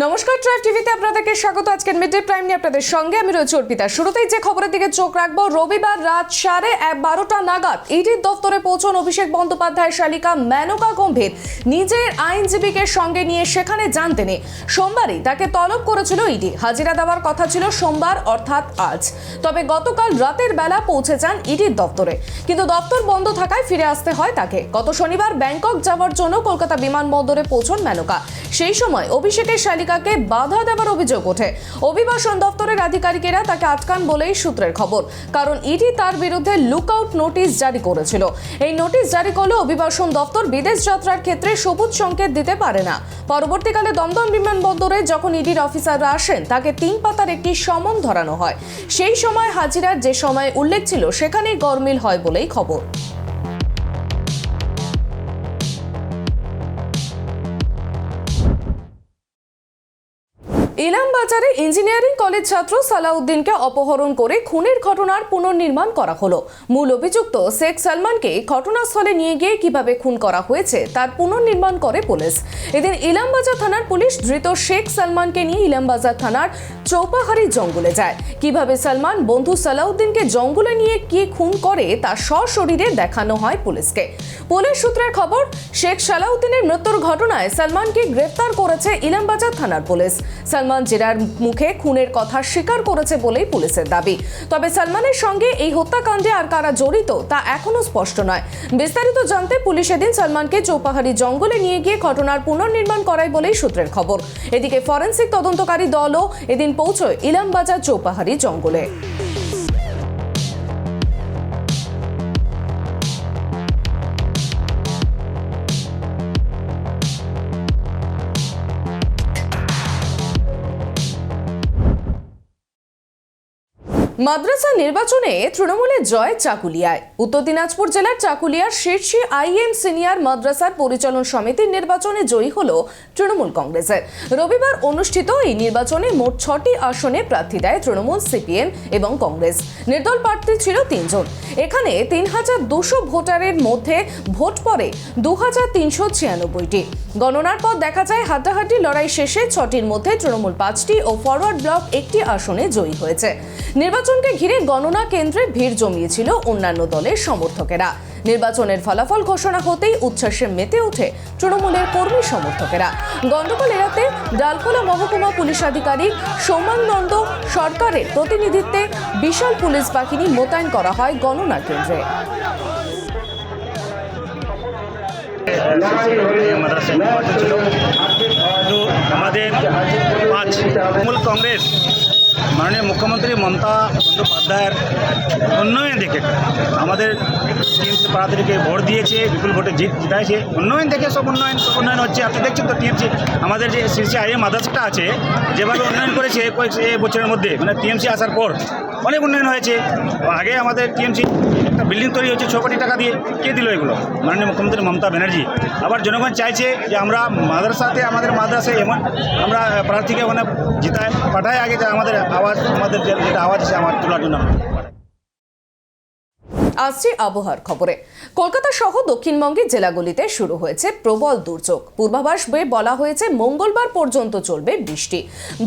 নমস্কার, ট্রাইব টিভিতে আপনাদেরকে স্বাগত। আজকের মিড ডে প্রাইম নিয়ে আপনাদের সঙ্গে আমি রয়েছি অর্পিতা। শুরুতেই যে খবরের দিকে চোখ রাখবো, রবিবার রাত 12:30 নাগাদ ইডির দফতরে পৌঁছন অভিষেক বন্দ্যোপাধ্যায়ের শালিকা মেনকা গম্ভীর। নিজের আইনজীবীকে সঙ্গে নিয়ে সেখানে যান তিনি। সোমবারই তাকে তলব করেছিল ইডি। হাজিরা দেওয়ার কথা ছিল সোমবার অর্থাৎ আজ, তবে গতকাল রাতের বেলা পৌঁছে যান ইডির দফতরে, কিন্তু দফতর বন্ধ থাকায় ফিরে আসতে হয় তাকে। গত শনিবার ব্যাংকক যাওয়ার জন্য কলকাতা বিমানবন্দরে পৌঁছন মেনকা। সেই সময় অভিষেকের শালিকাকে বাধা দেওয়ার অভিযোগ ওঠে। অভিবাসন দপ্তরের আধিকারিকেরা তাকে আটকান বলেই সূত্রের খবর, কারণ ইডি তার বিরুদ্ধে লুকআউট নোটিশ জারি করেছিল। এই নোটিশ জারি করলে অভিবাসন দপ্তর বিদেশ যাত্রার ক্ষেত্রে সবুজ সংকেত দিতে পারে না। পরবর্তীকালে দমদম বিমানবন্দরে যখন ইডির অফিসাররা আসেন, তাকে 3 পাতার একটি সমন ধরানো হয়। সেই সময় হাজিরার যে সময় উল্লেখ ছিল সেখানেই গরমিল হয় বলেই খবর। ইলামবাজারে ইঞ্জিনিয়ারিং কলেজ ছাত্র সালাউদ্দিনকে অপহরণ করে খুনের ঘটনার পুনর্নির্মাণ করা হলো। মূল অভিযুক্ত শেখ সালমানকে ঘটনাস্থলে নিয়ে গিয়ে কিভাবে খুন করা হয়েছে তার পুনর্নির্মাণ করে পুলিশ। এদিন ইলামবাজার থানার পুলিশ ধৃত শেখ সালমানকে নিয়ে ইলামবাজার থানার চৌপাহারি জঙ্গলে যায়। কিভাবে সালমান বন্ধু সালাউদ্দিনকে জঙ্গলে নিয়ে কি খুন করে তা সশরীরে দেখানো হয় পুলিশকে। পুলিশ সূত্রের খবর, শেখ সালাউদ্দিনের মৃত্যুর ঘটনায় সালমানকে গ্রেফতার করেছে ইলামবাজার থানার পুলিশ। সালমান জেরার মুখে খুনের কথা স্বীকার করেছে বলেই পুলিশের দাবি। তবে সালমানের সঙ্গে এই হত্যাকাণ্ডে আর কারা জড়িত তা এখনো স্পষ্ট নয়। বিস্তারিত জানতে পুলিশ এদিন সালমানকে চৌপাহারি জঙ্গলে নিয়ে গিয়ে ঘটনার পুনর্নির্মাণ করায় বলেই সূত্রের খবর। এদিকে ফরেনসিক তদন্তকারী দলও এদিন পৌঁছয় ইলামবাজার চৌপাহারি জঙ্গলে। মাদ্রাসা নির্বাচনে তৃণমূলের জয় চাকুলিয়ায়। উত্তর দিনাজপুর জেলার চাকুলিয়ার শীর্ষে আইএম সিনিয়র মাদ্রাসার পরিচালন সমিতির নির্বাচনে জয়ী হল তৃণমূল কংগ্রেসের। রবিবার অনুষ্ঠিত এই নির্বাচনে মোট 6টি আসনে প্রার্থী দেয় তৃণমূল, সিপিএম এবং কংগ্রেস। নির্দল প্রার্থী ছিল 3 জন। এখানে 3200 ভোটারের মধ্যে ভোট পড়ে 2396টি। গণনার পর দেখা যায় হাড্ডাহাড্ডি লড়াই শেষে 6টির মধ্যে তৃণমূল 5টি ও ফরওয়ার্ড ব্লক 1টি আসনে জয়ী হয়েছে। নির্বাচনকে ঘিরে গণনা কেন্দ্রে ভিড় জমিয়েছিল অন্যান্য দলের সমর্থকেরা। নির্বাচনের ফলাফল ঘোষণা হতেই উচ্ছ্বাসে মেতে ওঠে তৃণমূলের কর্মী সমর্থকেরা। গন্ডগোল এড়াতে ডালখোলা মহকুমা পুলিশ আধিকারিক সৌমানন্দ সরকারের প্রতিনিধিত্বে বিশাল পুলিশ বাহিনী মোতায়েন করা হয় গণনা কেন্দ্রে। আমাদের তৃণমূল কংগ্রেস মাননীয় মুখ্যমন্ত্রী মমতা বন্দ্যোপাধ্যায়ের উন্নয়ন দেখে আমাদের টিএমসি পাড়াদেরকে ভোট দিয়েছে, বিপুল ভোটে জিতাইছে। উন্নয়ন দেখে সব উন্নয়ন হচ্ছে। আপনি দেখছেন তো টিএমসি আমাদের যে শীর্ষে আইএম মাদ্রাসাটা আছে, যেভাবে উন্নয়ন করেছে কয়েক বছরের মধ্যে, মানে টিএমসি আসার পর অনেক উন্নয়ন হয়েছে। আগে আমাদের টিএমসি একটা বিল্ডিং তৈরি হচ্ছে 6 কোটি টাকা দিয়ে। কে দিল এগুলো? মাননীয় মুখ্যমন্ত্রী মমতা ব্যানার্জি। আবার জনগণ চাইছে যে আমরা মাদ্রাসাতে, আমাদের মাদ্রাসায় এমন আমরা প্রার্থীকে মানে জিতায় পাঠায়, আগে যে আমাদের আওয়াজ, আমাদের যেটা আওয়াজ আছে আমার তোলার জন্য। আসছে আবহাওয়ার খবরে। কলকাতা সহ দক্ষিণবঙ্গের জেলাগুলিতে শুরু হয়েছে প্রবল দুর্যোগ। পূর্বাভাস বয়ে বলা হয়েছে মঙ্গলবার পর্যন্ত চলবে বৃষ্টি।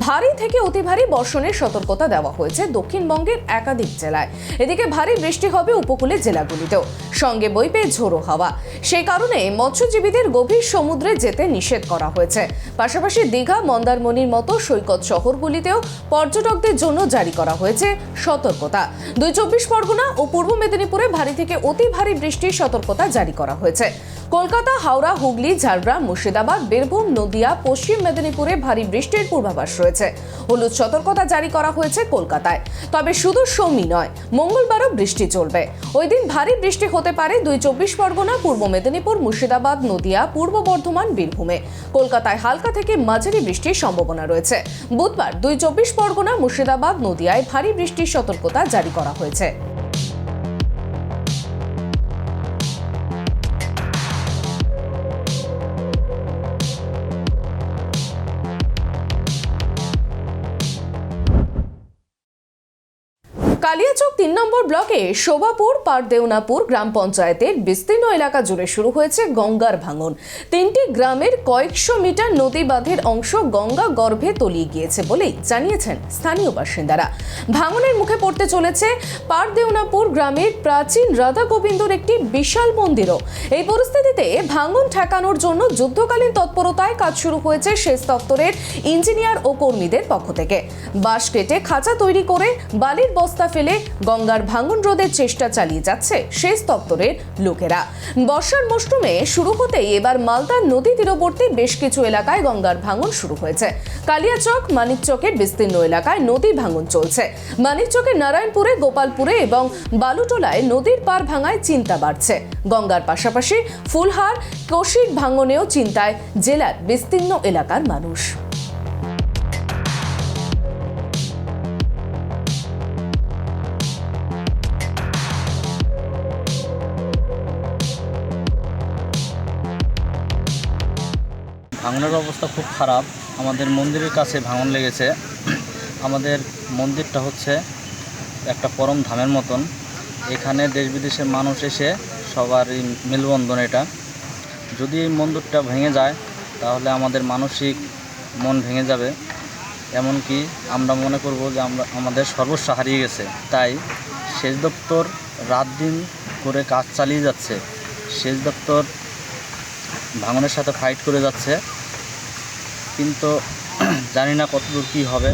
ভারী থেকে অতি ভারী বর্ষণের সতর্কতা দেওয়া হয়েছে দক্ষিণবঙ্গের একাধিক জেলায়। এদিকে ভারী বৃষ্টি হবে উপকূলের জেলাগুলিতেও, সঙ্গে বইবে ঝোড়ো হাওয়া। সেই কারণে মৎস্যজীবীদের গভীর সমুদ্রে যেতে নিষেধ করা হয়েছে। পাশাপাশি দীঘা, মন্দারমণির মতো সৈকত শহরগুলিতেও পর্যটকদের জন্য জারি করা হয়েছে সতর্কতা। 24 পরগনা ও পূর্ব মেদিনীপুর ভারী থেকে অতি ভারী বৃষ্টির সতর্কতা জারি করা হয়েছে। কলকাতা, হাওড়া, হুগলি, ঝাড়গ্রাম, মুর্শিদাবাদ, বীরভূম, নদিয়া, পশ্চিম মেদিনীপুরে ভারী বৃষ্টির পূর্বাভাস রয়েছে। হলুদ সতর্কতা জারি করা হয়েছে কলকাতায়। তবে শুধু সোমই নয়, মঙ্গলবারও বৃষ্টি চলবে। ওই দিন ভারী বৃষ্টি হতে পারে 24 পরগনা, পূর্ব মেদিনীপুর, মুর্শিদাবাদ, নদিয়া, পূর্ব বর্ধমান, বীরভূমে। কলকাতায় হালকা থেকে মাঝারি বৃষ্টির সম্ভাবনা রয়েছে। বুধবার 24 পরগনা, মুর্শিদাবাদ, নদিয়ায় ভারী বৃষ্টির সতর্কতা জারি করা হয়েছে। কালিয়াচক ৩ নম্বর ব্লকে শোভাপুর পারদেওনাপুর গ্রাম পঞ্চায়েতের বিস্তীর্ণ এলাকা জুড়ে শুরু হয়েছে গঙ্গার ভাঙন। ৩টি গ্রামের কয়েকশো মিটার নদী বাঁধের অংশ গঙ্গা গর্ভে তলিয়ে গিয়েছে বলেই জানিয়েছেন স্থানীয় বাসিন্দারা। ভাঙনের মুখে পড়তে চলেছে পারদেওনাপুর গ্রামের প্রাচীন রাধা গোবিন্দর একটি বিশাল মন্দিরও। এই পরিস্থিতিতে ভাঙন ঠেকানোর জন্য যুদ্ধকালীন তৎপরতায় কাজ শুরু হয়েছে সেচ দপ্তরের ইঞ্জিনিয়ার ও কর্মীদের পক্ষ থেকে। বাঁশ কেটে খাঁচা তৈরি করে বালির বস্তা ফেলে গঙ্গার ভাঙন রোধের চেষ্টা চালিয়ে যাচ্ছে সেচ দপ্তরের লোকেরা। বর্ষার মৌসুমে শুরু হতেই এবার মালদার নদী তীরবর্তী বেশ কিছু এলাকায় গঙ্গার ভাঙন শুরু হয়েছে। কালিয়াচক মানিকচকের বিস্তীর্ণ এলাকায় নদী ভাঙন চলছে। মানিকচকের নারায়ণপুরে, গোপালপুরে এবং বালুটোলায় নদীর পার ভাঙায় চিন্তা বাড়ছে। গঙ্গার পাশাপাশি ফুলহার, কৌশিক ভাঙনেও চিন্তায় জেলার বিস্তীর্ণ এলাকার মানুষ। ভাঙনের অবস্থা খুব খারাপ। আমাদের মন্দিরের কাছে ভাঙন লেগেছে। আমাদের মন্দিরটা হচ্ছে একটা পরম ধামের মতন। এখানে দেশ বিদেশের মানুষ এসে সবারই মেলবন্ধন এটা। যদি এই মন্দিরটা ভেঙে যায় তাহলে আমাদের মানসিক মন ভেঙে যাবে। এমনকি আমরা মনে করব যে আমাদের সর্বস্ব হারিয়ে গেছে। তাই সেচ দপ্তর রাত দিন করে কাজ চালিয়ে যাচ্ছে। সেচ দপ্তর ভাঙনের সাথে ফাইট করে যাচ্ছে, কিন্তু জানি না কতদূর কী হবে।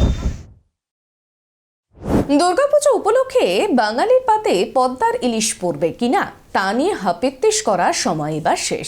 দুর্গাপুজো উপলক্ষে বাঙালির পাতে পদ্মার ইলিশ পড়বে কিনা তা নিয়ে হাপিত্তিশ করার সময় এবার শেষ।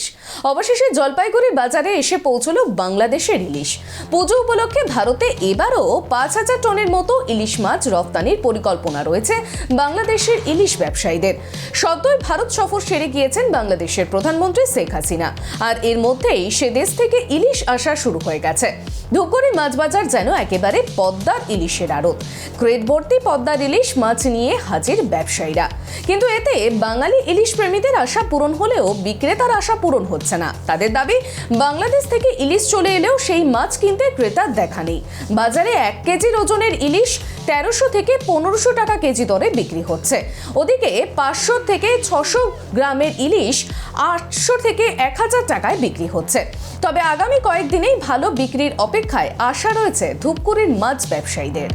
অবশেষে জলপাইগুড়ি বাজারে এসে পৌঁছলো বাংলাদেশের ইলিশ। পুজো উপলক্ষে ভারতে এবারও ৫,০০০ টনের মতো ইলিশ মাছ রপ্তানির পরিকল্পনা রয়েছে বাংলাদেশের ইলিশ ব্যবসায়ীদের। সদ্যই ভারত সফর সেরে গিয়েছেন বাংলাদেশের প্রধানমন্ত্রী শেখ হাসিনা, আর এর মধ্যেই সে দেশ থেকে ইলিশ আসা শুরু হয়ে গেছে। ধূপগুড়ি মাছ বাজার যেন একেবারে পদ্মার ইলিশের আড়ত। ক্রেট ভর্তি পদ্মার ইলিশ মাছ নিয়ে হাজির ব্যবসায়ীরা। কিন্তু এতে বাঙালি ইলিশ প্রেমীদের আশা পূরণ হলেও বিক্রেতার আশা পূরণ হচ্ছে না। তাদের দাবি, বাংলাদেশ থেকে ইলিশ চলে এলেও সেই মাছ কিনতে ক্রেতার দেখা নেই। বাজারে ১ কেজির ওজনের ইলিশ ১৩০০ থেকে ১৫০০ টাকা কেজি দরে বিক্রি হচ্ছে। ওদিকে ৫০০ থেকে ৬০০ গ্রামের ইলিশ ৮০০ থেকে ১,০০০ টাকায় বিক্রি হচ্ছে। তবে আগামী কয়েকদিনেই ভালো বিক্রির অপেক্ষায় আশা রয়েছে ধূপগুড়ির মাছ ব্যবসায়ীদের।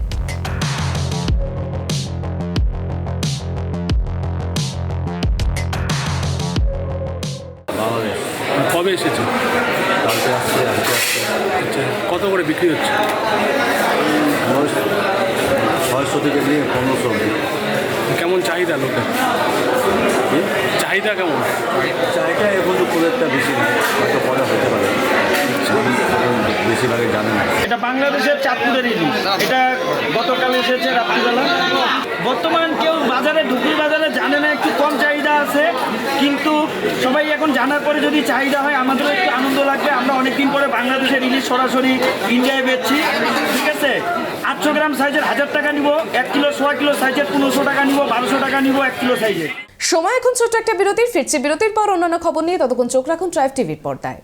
কবে এসেছে? কালকে আসছে, আজকে আসছে। আচ্ছা, কত করে বিক্রি হচ্ছে? 600 থেকে নিয়ে 1500 অবধি। কেমন চাহিদা লোকের? চাহিদা কেমন? চাহিদা এখন তো খুব একটা বেশি না, হয়তো পরে হতে পারে, বেশিরভাগে জানে না। এটা বাংলাদেশের চাঁদপুরের ইলিশ। এটা গতকাল এসেছে রাত্রিবেলা। বর্তমান কেউ বাজারে, ধুপগুড়ি বাজারে জানে না, একটু কম চাহিদা আছে, কিন্তু সবাই এখন জানার পরে যদি চাহিদা হয় আমাদেরও একটু আনন্দ লাগবে। আমরা অনেকদিন পরে বাংলাদেশের ইলিশ সরাসরি ইন্ডিয়ায় বেচছি, ঠিক আছে। 800 গ্রাম সাইজের 1000 টাকা নিব, 1 কিলো 1.5 কিলো সাইজের 1500 টাকা নিব, 1200 টাকা নিব 1 কিলো সাইজের। সময় এখন ছোট্ট একটা বিরতির। ফিরছে বিরতির পর অন্যান্য খবর নিয়ে। ততক্ষণ চোখ রাখুন ট্রাইভ টিভির পর্দায়।